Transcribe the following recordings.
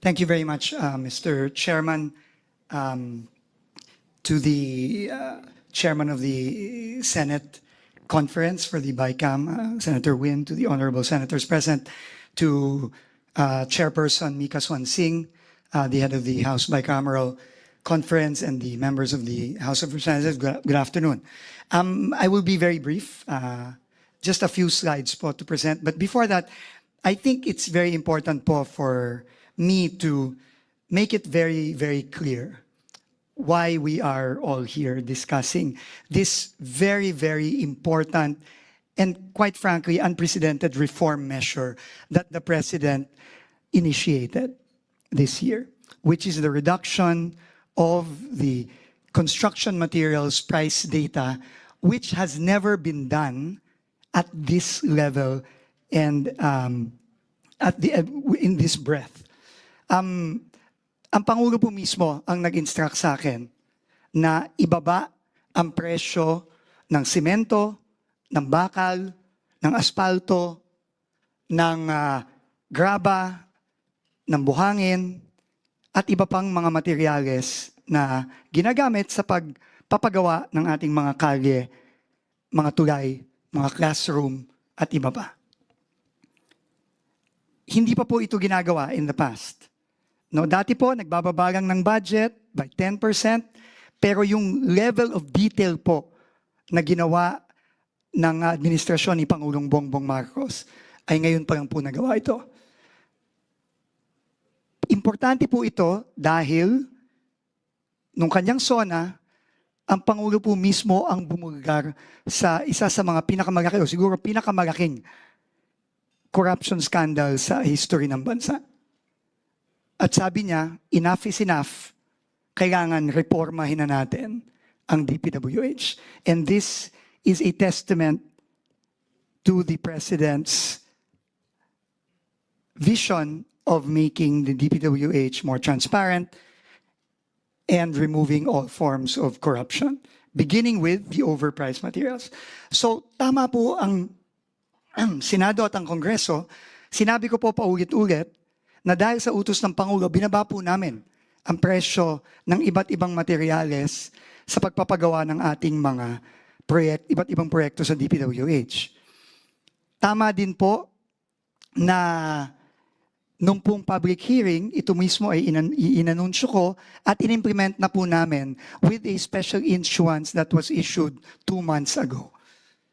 Thank you very much, Mr. Chairman. To the Chairman of the Senate Conference for the BICAM, Senator Win, to the honorable senators present, to Chairperson Mika Swan Singh, the head of the House Bicameral Conference, and the members of the House of Representatives, good afternoon. I will be very brief, just a few slides po to present. But before that, I think it's very important po for me to make it very, very clear why we are all here discussing this very, very important and, quite frankly, unprecedented reform measure that the President initiated this year, which is the reduction of the construction materials price data, which has never been done at this level and in this breadth. Ang Pangulo po mismo ang nag-instruct sa akin na ibaba ang presyo ng simento, ng bakal, ng asfalto, ng graba, ng buhangin, at iba pang mga materyales na ginagamit sa pagpapagawa ng ating mga kalye, mga tulay, mga classroom, at iba pa. Hindi pa po ito ginagawa in the past. No, dati po, nagbababa lang ng budget by 10%, pero yung level of detail po na ginawa ng administrasyon ni Pangulong Bongbong Marcos ay ngayon pa lang po nagawa ito. Importante po ito dahil nung kanyang SONA, ang Pangulo po mismo ang bumulgar sa isa sa mga pinakamalaki o siguro pinakamalaking corruption scandal sa history ng bansa. At sabi niya, enough is enough. Kailangan reformahin na natin ang DPWH. And this is a testament to the President's vision of making the DPWH more transparent and removing all forms of corruption, beginning with the overpriced materials. So tama po ang Senado at ang Kongreso. Sinabi ko po paulit-ulit na dahil sa utos ng Pangulo, binaba po namin ang presyo ng iba't ibang materyales sa pagpapagawa ng ating mga iba't ibang proyekto sa DPWH. Tama din po na nung pong public hearing, ito mismo ay inanunsyo ko at inimplement na po namin with a special issuance that was issued 2 months ago.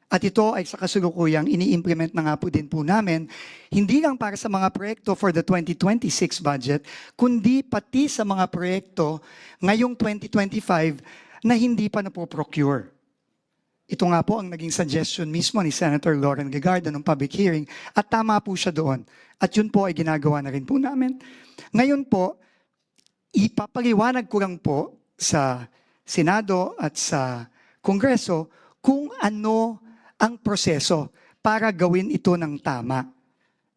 At ito ay sa kasulukuyang ini-implement na nga po din po namin, hindi lang para sa mga proyekto for the 2026 budget, kundi pati sa mga proyekto ngayong 2025 na hindi pa napoprocure. Ito nga po ang naging suggestion mismo ni Senator Loren Legarda ng public hearing at tama po siya doon. At yun po ay ginagawa na rin po namin. Ngayon po, ipapaliwanag ko lang po sa Senado at sa Kongreso kung ano ang proseso para gawin ito ng tama.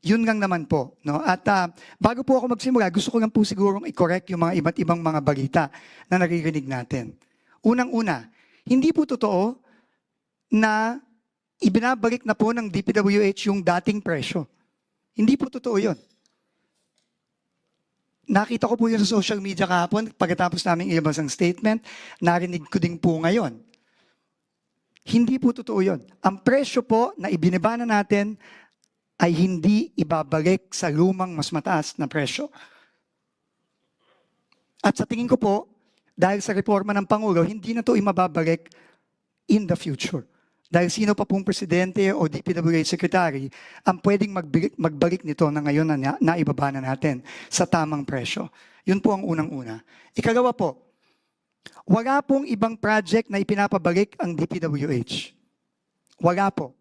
Yun lang naman po. No? At bago po ako magsimula, gusto ko lang po sigurong i-correct yung mga iba't ibang mga balita na naririnig natin. Unang-una, hindi po totoo na ibinabalik na po ng DPWH yung dating presyo. Hindi po totoo yun. Nakita ko po yun sa social media kahapon pagkatapos namin ilabas ang statement, narinig ko din po ngayon. Hindi po totoo yun. Ang presyo po na ibinaba na natin ay hindi ibabalik sa lumang mas mataas na presyo. At sa tingin ko po, dahil sa reforma ng Pangulo, hindi na ito imababalik in the future. Dahil sino pa pong presidente o DPWH secretary ang pwedeng magbalik nito na ngayon na naibaba na natin sa tamang presyo. Yun po ang unang-una. Ikalawa po, wala pong ibang project na ipinapabalik ang DPWH. Wala po.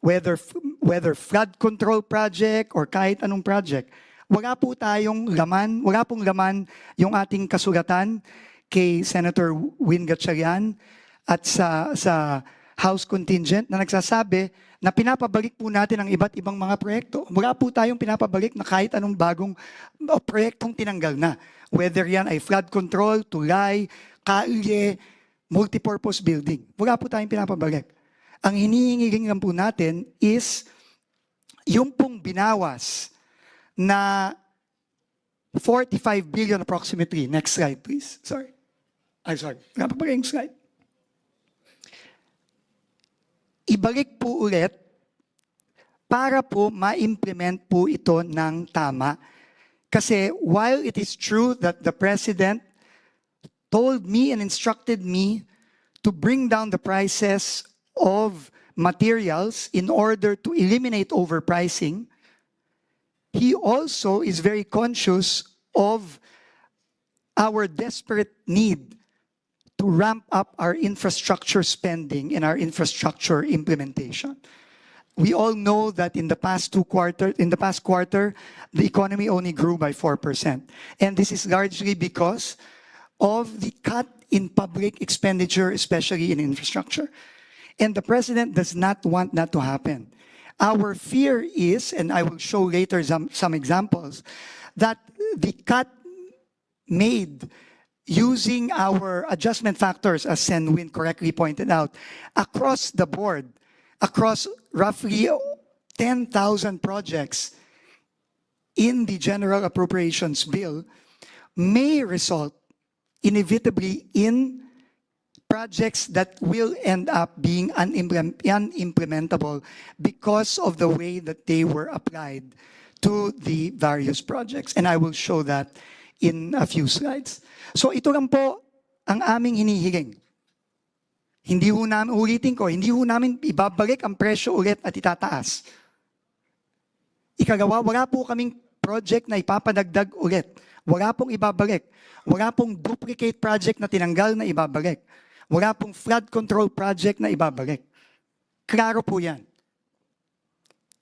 Whether flood control project or kahit anong project, wala po tayong laman, wala pong laman yung ating kasulatan kay Senator Win Gatchalian at sa House contingent na nagsasabi na pinapabalik po natin ang iba't ibang mga proyekto. Wala po tayong pinapabalik na kahit anong bagong proyektong tinanggal na. Whether yan ay flood control, tulay, kalye, multipurpose building. Wala po tayong pinapabalik. Ang hinihingi lang po natin is yung pong binawas na 45 billion approximately. Next slide, please. Sorry. I'm sorry. Wala pa ba kayong slide? Ibalik po ulit para po ma-implement po ito ng tama. Kasi while it is true that the President told me and instructed me to bring down the prices of materials in order to eliminate overpricing, he also is very conscious of our desperate need to ramp up our infrastructure spending and our infrastructure implementation. We all know that in the past quarter, the economy only grew by 4%. And this is largely because of the cut in public expenditure, especially in infrastructure. And the President does not want that to happen. Our fear is, and I will show later some examples, that the cut made using our adjustment factors, as Sen Win correctly pointed out, across the board, across roughly 10,000 projects in the General Appropriations Bill, may result inevitably in projects that will end up being unimplementable because of the way that they were applied to the various projects. And I will show that in a few slides. So ito lang po ang aming hinihiling. Hindi ho namin, ulitin ko, hindi ho namin ibabalik ang presyo ulit at itataas. Ikagawa, wala po kaming project na ipapadagdag ulit. Wala pong ibabalik. Wala pong duplicate project na tinanggal na ibabalik. Wala pong flood control project na ibabalik. Klaro po yan.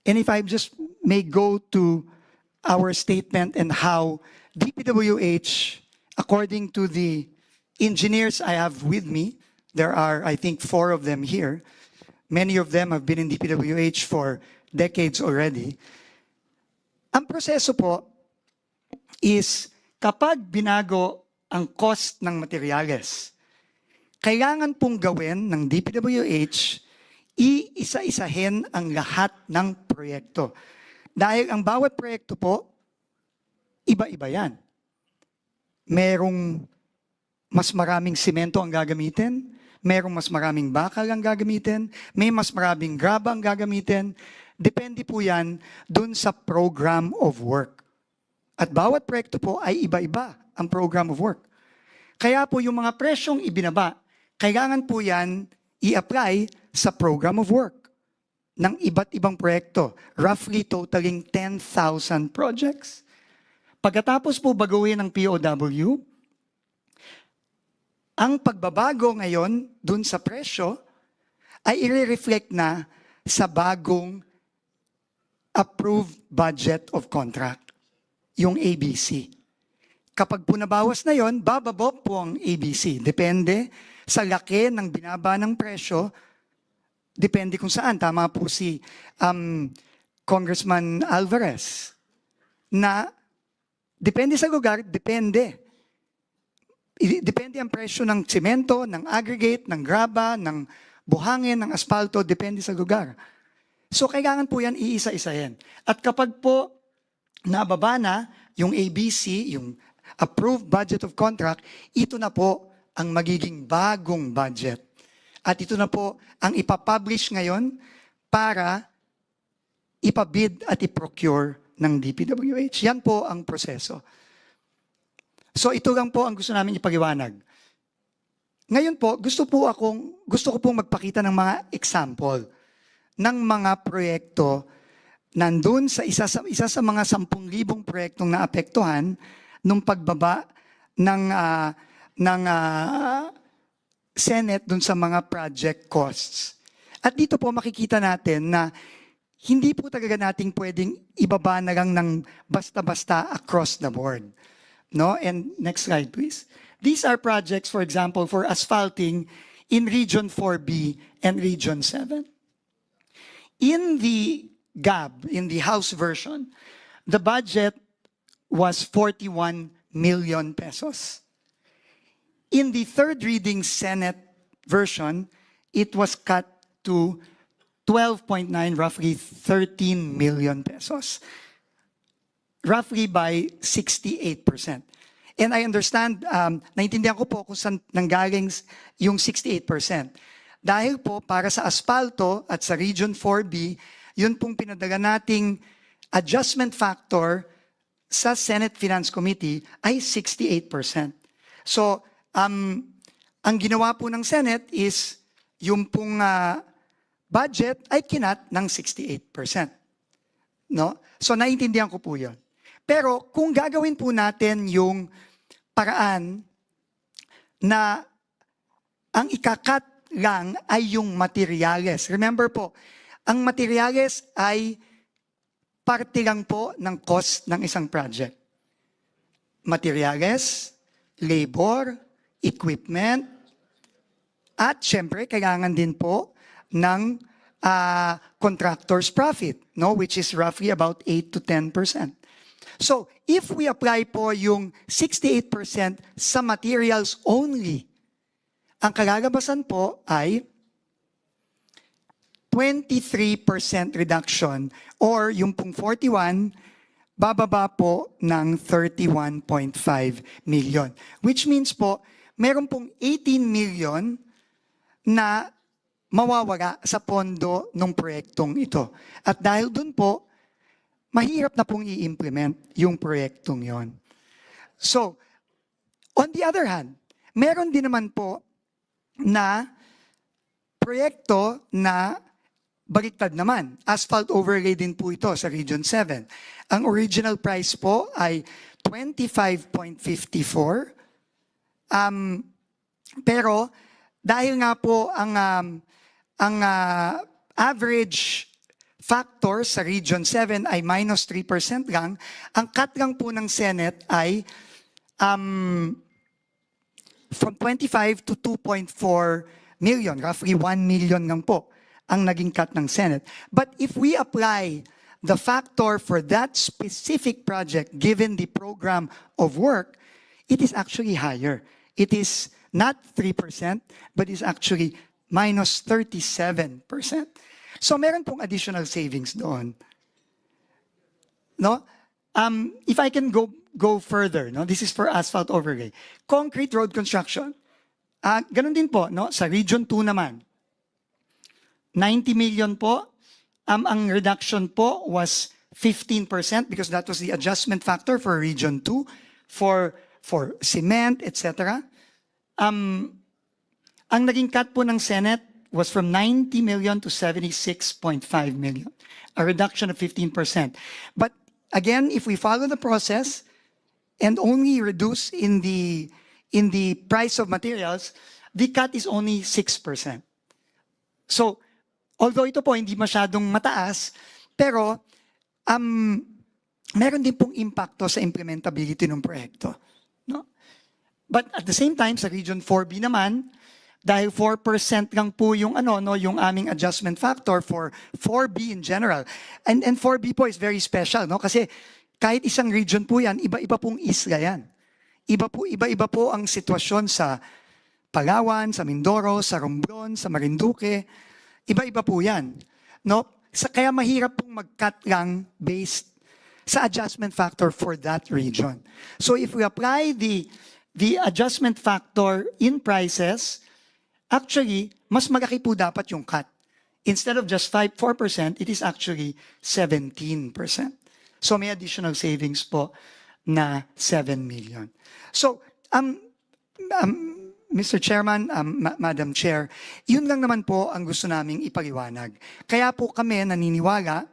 And if I just may go to our statement and how DPWH, according to the engineers I have with me, there are, I think, 4 of them here. Many of them have been in DPWH for decades already. Ang proseso po is kapag binago ang cost ng materyales, kailangan pong gawin ng DPWH, iisa-isahin ang lahat ng proyekto. Dahil ang bawat proyekto po, iba-iba yan. Merong mas maraming simento ang gagamitin, merong mas maraming bakal ang gagamitin, may mas maraming graba ang gagamitin. Depende po yan dun sa program of work. At bawat proyekto po ay iba-iba ang program of work. Kaya po yung mga presyong ibinaba, kailangan po yan i-apply sa program of work ng iba't ibang proyekto, roughly totaling 10,000 projects. Pagkatapos po baguhin ng POW, ang pagbabago ngayon dun sa presyo ay i-reflect na sa bagong approved budget of contract, yung ABC. Kapag po nabawas na yon, bababa po ang ABC. Depende sa laki ng binaba ng presyo, depende kung saan. Tama po si Congressman Alvarez na depende sa lugar, depende. Depende ang presyo ng semento, ng aggregate, ng graba, ng buhangin, ng asfalto, depende sa lugar. So kailangan po yan iisa-isahin. At kapag po nababa na yung ABC, yung approved budget of contract, ito na po ang magiging bagong budget. At ito na po ang ipapublish ngayon para ipabid at iprocure ng DPWH. Yan po ang proseso. So ito lang po ang gusto namin ipaliwanag. Ngayon po, gusto ko pong magpakita ng mga example ng mga proyekto nandun sa isa sa mga 10,000 proyektong naapektuhan nung pagbaba ng Senate dun sa mga project costs. At dito po makikita natin na hindi po talaga nating pwedeng ibaba na lang ng basta-basta across the board. No? And next slide, please. These are projects, for example, for asphalting in Region 4B and Region 7. In the GAB, in the House version, the budget was 41 million pesos. In the third reading Senate version, it was cut to 12.9, roughly 13 million pesos. roughly by 68%. And I understand, naintindihan ko po kung saan nanggaling yung 68%. Dahil po para sa asfalto at sa Region 4B, yun pong pinadala nating adjustment factor sa Senate Finance Committee ay 68%. So, ang ginawa po ng Senate is yung pong budget ay kinat ng 68%. No? So, naiintindihan ko po yun. Pero kung gagawin po natin yung paraan na ang ikakat lang ay yung materyales. Remember po, ang materyales ay parte lang po ng cost ng isang project. Materyales, labor, equipment, at syempre kailangan din po ng contractor's profit, no? Which is roughly about 8 to 10%. So, if we apply po yung 68% sa materials only, ang kalalabasan po ay 23% reduction or yung pong 41, bababa po ng 31.5 million. Which means po, meron pong 18 million na mawawala sa pondo ng proyektong ito. At dahil dun po, mahirap na pong i-implement yung proyektong yon. So, on the other hand, meron din naman po na proyekto na baliktad naman. Asphalt overlay din po ito sa Region 7. Ang original price po ay 25.54. Pero dahil nga po ang average factor sa Region 7 ay minus 3% lang, ang cut lang po ng Senate ay from 25 to 2.4 million, roughly 1 million lang po ang naging cut ng Senate. But if we apply the factor for that specific project given the program of work, it is actually higher. It is not 3%, but is actually minus 37%. So meron pong additional savings doon. No? If I can go further, no? This is for asphalt overlay. Concrete road construction. Ganun din po, no? Sa Region 2 naman. 90 million po. Ang reduction po was 15% because that was the adjustment factor for Region 2 for cement, etc. Ang naging cut po ng Senate was from 90 million to 76.5 million, a reduction of 15%. But again, if we follow the process and only reduce in the price of materials, the cut is only 6%. So, although ito po hindi masyadong mataas, pero meron din pong impacto sa implementability ng proyekto. No? But at the same time, sa Region 4B naman, dahil 4% lang po yung yung aming adjustment factor for 4B in general. And 4B po is very special, no? Kasi kahit isang region po yan, iba-iba pong isla yan. Iba-iba po ang sitwasyon sa Palawan, sa Mindoro, sa Romblon, sa Marinduque. Iba-iba po yan. No? Kaya mahirap pong mag-cut lang based sa adjustment factor for that region. So if we apply the adjustment factor in prices, actually, mas malaki po dapat yung cut. Instead of just 4%, it is actually 17%. So may additional savings po na 7 million. So, Mr. Chairman, Madam Chair, yun lang naman po ang gusto naming ipaliwanag. Kaya po kami naniniwala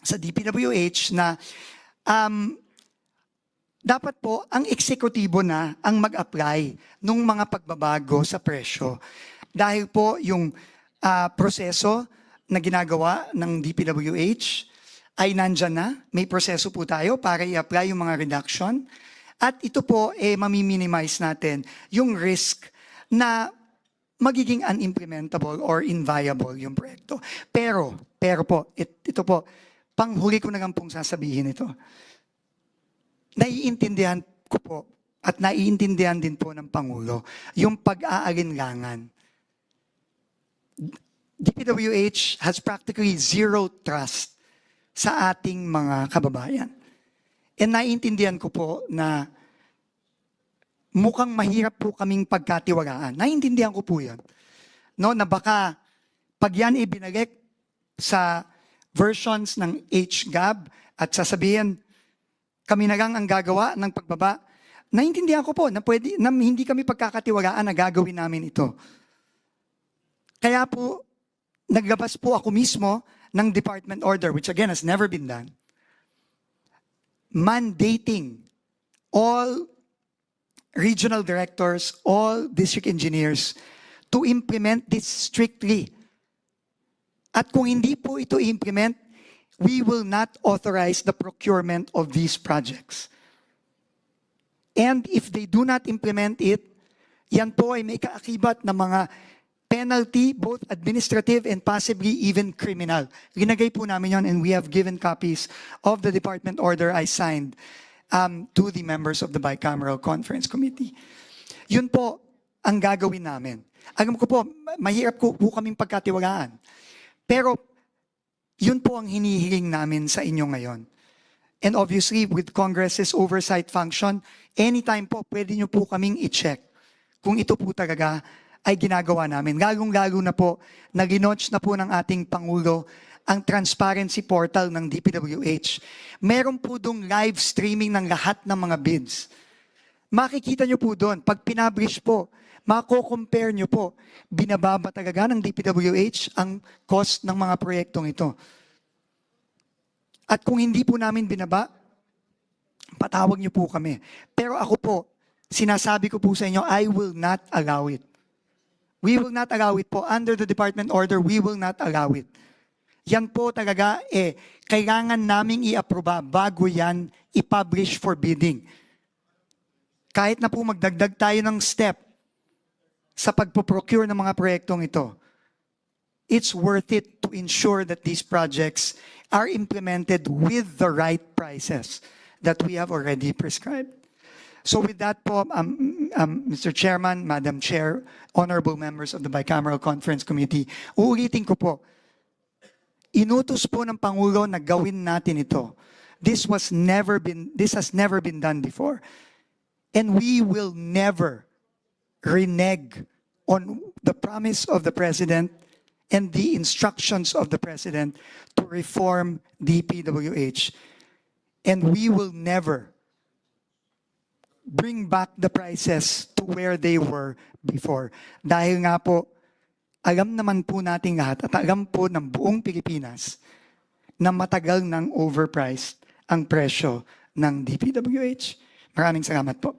sa DPWH na dapat po ang eksekutibo na ang mag-apply ng mga pagbabago sa presyo. Dahil po yung proseso na ginagawa ng DPWH ay nandyan na. May proseso po tayo para i-apply yung mga reduction. At ito po, mami-minimize natin yung risk na magiging unimplementable or inviable yung proyekto. Pero po, ito po, panghuli ko na lang pong sasabihin ito. Naiintindihan ko po at naiintindihan din po ng Pangulo yung pag-aalinlangan. DPWH has practically zero trust sa ating mga kababayan. And naiintindihan ko po na mukhang mahirap po kaming pagkatiwalaan. Naiintindihan ko po yun. No, na baka pag yan ibinalik sa versions ng HGAB at sasabihin, kami na lang ang gagawa ng pagbaba, naiintindihan ko po na, na hindi kami pagkakatiwalaan na gagawin namin ito. Kaya po, naglabas po ako mismo ng department order, which again has never been done, mandating all regional directors, all district engineers to implement this strictly. At kung hindi po ito implement, we will not authorize the procurement of these projects. And if they do not implement it, yan po ay may kaakibat na mga penalty, both administrative and possibly even criminal. Ginagay po namin yon, and we have given copies of the department order I signed to the members of the Bicameral Conference Committee. Yun po ang gagawin namin. Alam ko po, mahirap po kaming pagkatiwalaan. Pero yun po ang hinihiling namin sa inyo ngayon. And obviously, with Congress's oversight function, anytime po, pwede nyo po kaming i-check kung ito po talaga ay ginagawa namin. Lalong-lalo na po, nag-launch na po ng ating Pangulo ang transparency portal ng DPWH. Meron po dong live streaming ng lahat ng mga bids. Makikita nyo po doon, pag pinablish po, mako-compare nyo po, binababa talaga ng DPWH ang cost ng mga proyektong ito. At kung hindi po namin binaba, patawag nyo po kami. Pero ako po, sinasabi ko po sa inyo, I will not allow it. We will not allow it po. Under the department order, we will not allow it. Yan po talaga, kailangan naming i-aproba bago yan i-publish for bidding. Kahit na po magdagdag tayo ng step sa pagpo-procure ng mga proyektong ito, it's worth it to ensure that these projects are implemented with the right prices that we have already prescribed. So with that po, Mr. Chairman, Madam Chair, honorable members of the Bicameral Conference Committee, uulitin ko po, inutos po ng Pangulo na gawin natin ito. This has never been done before. And we will never renege on the promise of the President and the instructions of the President to reform DPWH. And we will never bring back the prices to where they were before. Dahil nga po, alam naman po nating lahat at alam po ng buong Pilipinas na matagal nang overpriced ang presyo ng DPWH. Maraming salamat po.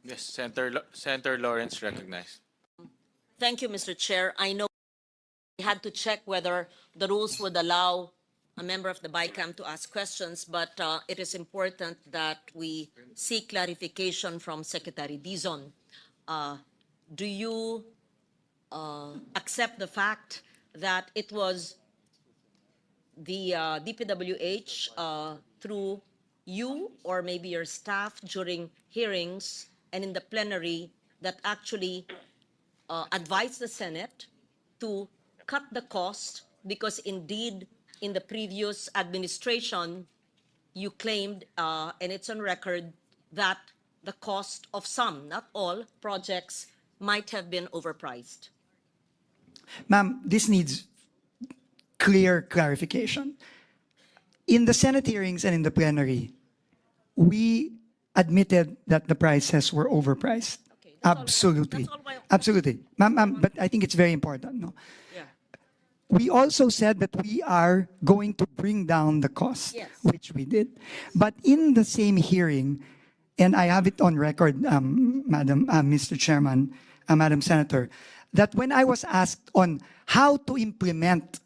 Yes, Senator Lawrence recognized. Thank you, Mr. Chair. I know we had to check whether the rules would allow a member of the BICAM to ask questions, but it is important that we seek clarification from Secretary Dizon. Do you accept the fact that it was the DPWH through you or maybe your staff during hearings and in the plenary that actually advised the Senate to cut the cost, because indeed in the previous administration you claimed, and it's on record, that the cost of some, not all, projects might have been overpriced? Ma'am, this needs clear clarification. In the Senate hearings and in the plenary, we admitted that the prices were overpriced. Okay, that's Absolutely. all why- Absolutely. Ma'am, but I think it's very important. No? Yeah. We also said that we are going to bring down the cost, Yes. which we did. But in the same hearing, and I have it on record, Mr. Chairman, Madam Senator, that when I was asked on how to implement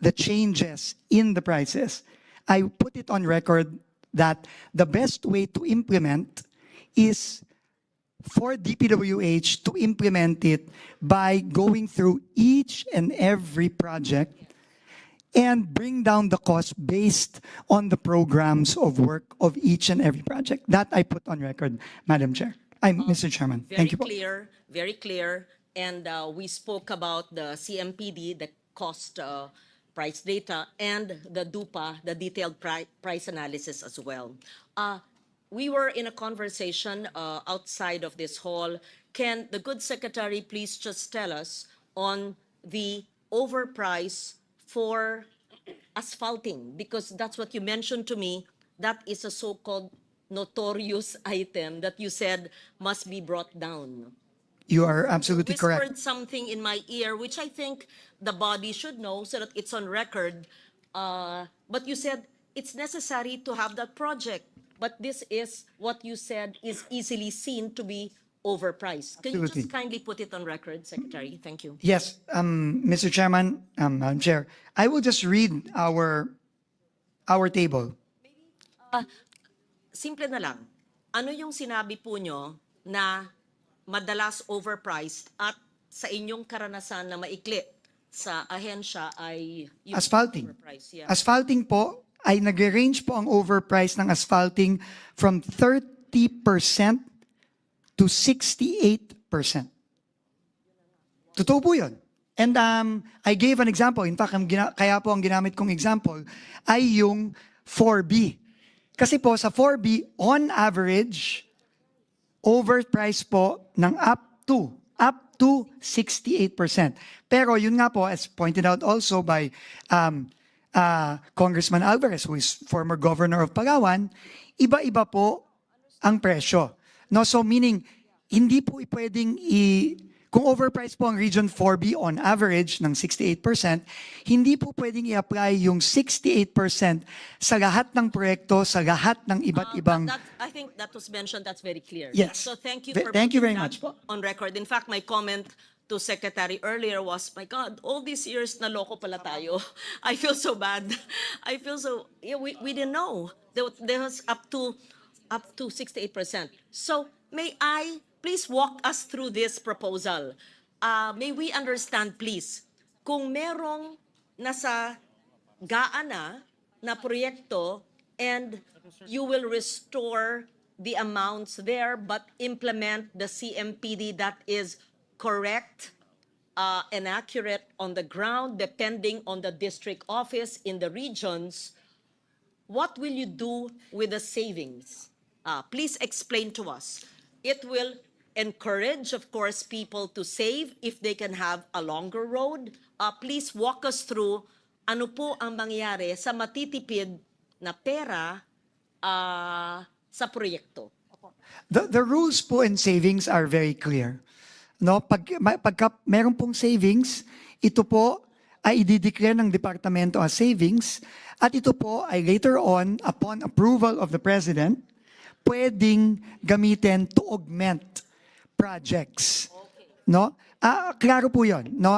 the changes in the prices, I put it on record that the best way to implement is for DPWH to implement it by going through each and every project and bring down the cost based on the programs of work of each and every project. That I put on record, Madam Chair. Mr. Chairman. Thank you. Very clear. And we spoke about the CMPD, the cost price data, and the DUPA, the detailed price analysis as well. We were in a conversation outside of this hall. Can the good secretary please just tell us on the overprice for asphalting? Because that's what you mentioned to me. That is a so-called notorious item that you said must be brought down. You are absolutely correct. Whispered something in my ear, which I think the body should know so that it's on record. But you said it's necessary to have that project. But this is what you said is easily seen to be overpriced. Can you Absolutely. just kindly put it on record, Secretary? Thank you. Yes, Mr. Chairman, Madam Chair, I will just read our table. Simple na lang. Ano yung sinabi po nyo na madalas overpriced at sa inyong karanasan na maikli sa ahensya ay yung Asphalting. overpriced? Yeah. Asphalting po ay nagre-range po ang overprice ng asphalting from 30% to 68%. Totoo po yun. And I gave an example. In fact, kaya po ang ginamit kong example ay yung 4B. Kasi po sa 4B, on average, overpriced po ng up to 68%. Pero yun nga po, as pointed out also by Congressman Alvarez, who is former governor of Palawan, iba-iba po ang presyo. No, so meaning, hindi po pwedeng kung overpriced po ang Region 4B on average ng 68%, hindi po pwedeng i-apply yung 68% sa lahat ng proyekto, sa lahat ng iba't ibang... I think that was mentioned, that's very clear. Yes. So thank you Ve- for thank you putting very that much po. on record. In fact, my comment to Secretary earlier was, my God, all these years naloko pala tayo. I feel so bad. I feel so, yeah, we didn't know. There was up to 68%. So may I please walk us through this proposal? May we understand please, kung merong nasa gaana na proyekto and you will restore the amounts there but implement the CMPD that is correct and accurate on the ground depending on the district office in the regions, what will you do with the savings? Please explain to us. It will encourage, of course, people to save if they can have a longer road. Please walk us through ano po ang mangyayari sa matitipid na pera sa proyekto. The rules po and savings are very clear. No, pagka meron pong savings, ito po ay i-declare ng departamento as savings at ito po ay later on, upon approval of the President, pwedeng gamitin to augment projects. No? Klaro po yun. No?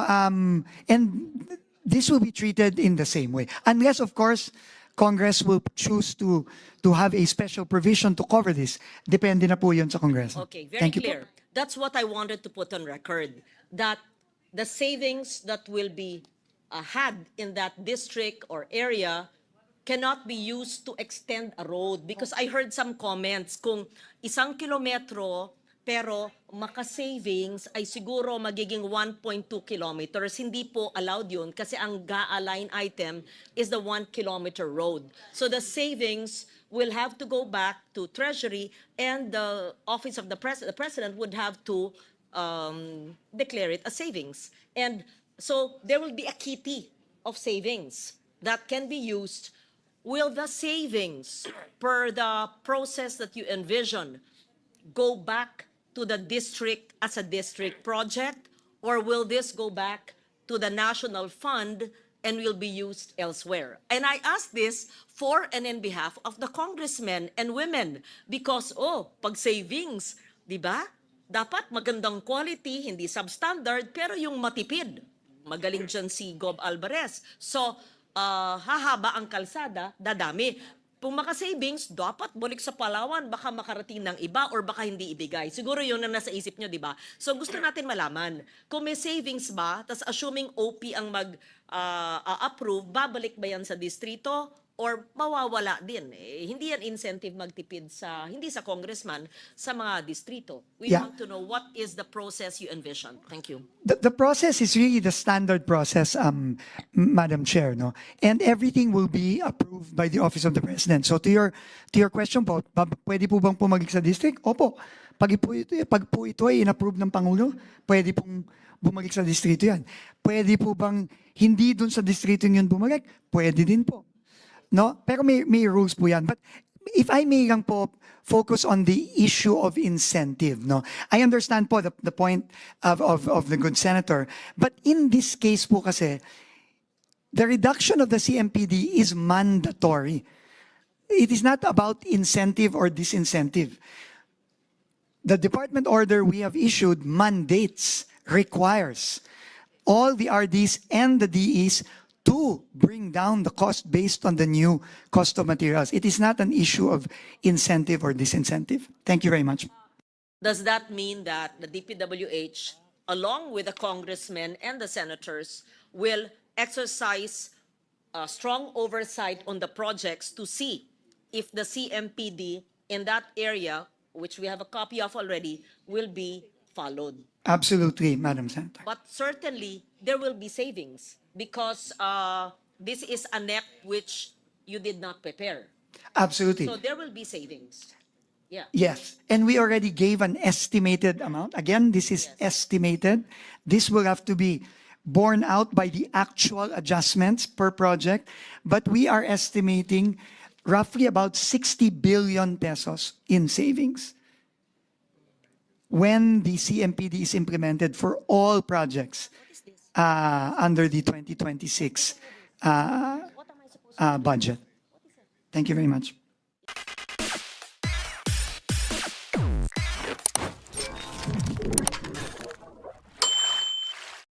And this will be treated in the same way. Unless, of course, Congress will choose to have a special provision to cover this. Depende na po yun sa Congress. Okay, very Thank you clear. po. That's what I wanted to put on record, that the savings that will be had in that district or area cannot be used to extend a road. Because I heard some comments, kung 1 kilometro pero maka-savings ay siguro magiging 1.2 kilometers. Hindi po allowed yun kasi ang GAA line item is the 1 kilometer road. So the savings will have to go back to Treasury and the Office of the President would have to declare it a savings. And so there will be a kitty of savings that can be used. Will the savings per the process that you envision go back to the district as a district project, or will this go back to the national fund and will be used elsewhere? And I ask this for and in behalf of the congressmen and women because, pag savings, di ba? Dapat magandang quality, hindi substandard, pero yung matipid. Magaling dyan si Gob Alvarez. So, hahaba ang kalsada, dadami. Kung maka-savings, dapat balik sa Palawan, baka makarating ng iba or baka hindi ibigay. Siguro yun na nasa isip nyo, di ba? So gusto natin malaman, kung may savings ba, tas assuming OP ang mag-approve, babalik ba yan sa distrito or mawawala din. Hindi yan incentive magtipid hindi sa congressman, sa mga distrito. We Yeah. want to know what is the process you envision. Thank you. The process is really the standard process, Madam Chair, no? And everything will be approved by the Office of the President. So to your question po, pwede po bang pumalik sa district? Opo. Pag po ito ay in-approve ng Pangulo, pwede pong bumalik sa distrito yan. Pwede po bang hindi dun sa distrito yun bumalik? Pwede din po. No? Pero may rules po yan. But if I may lang po focus on the issue of incentive, no? I understand po the point of the good senator. But in this case po kasi, the reduction of the CMPD is mandatory. It is not about incentive or disincentive. The department order we have issued mandates, requires all the RDs and the DEs to bring down the cost based on the new cost of materials. It is not an issue of incentive or disincentive. Thank you very much. Does that mean that the DPWH, along with the congressmen and the senators, will exercise strong oversight on the projects to see if the CMPD in that area, which we have a copy of already, will be followed? Absolutely, Madam Senator. But certainly, there will be savings because this is a NEP which you did not prepare. Absolutely. So there will be savings. Yeah. Yes, and we already gave an estimated amount. Again, this is estimated. This will have to be borne out by the actual adjustments per project, but we are estimating roughly about 60 billion pesos in savings when the CMPD is implemented for all projects under the 2026 budget. Thank you very much.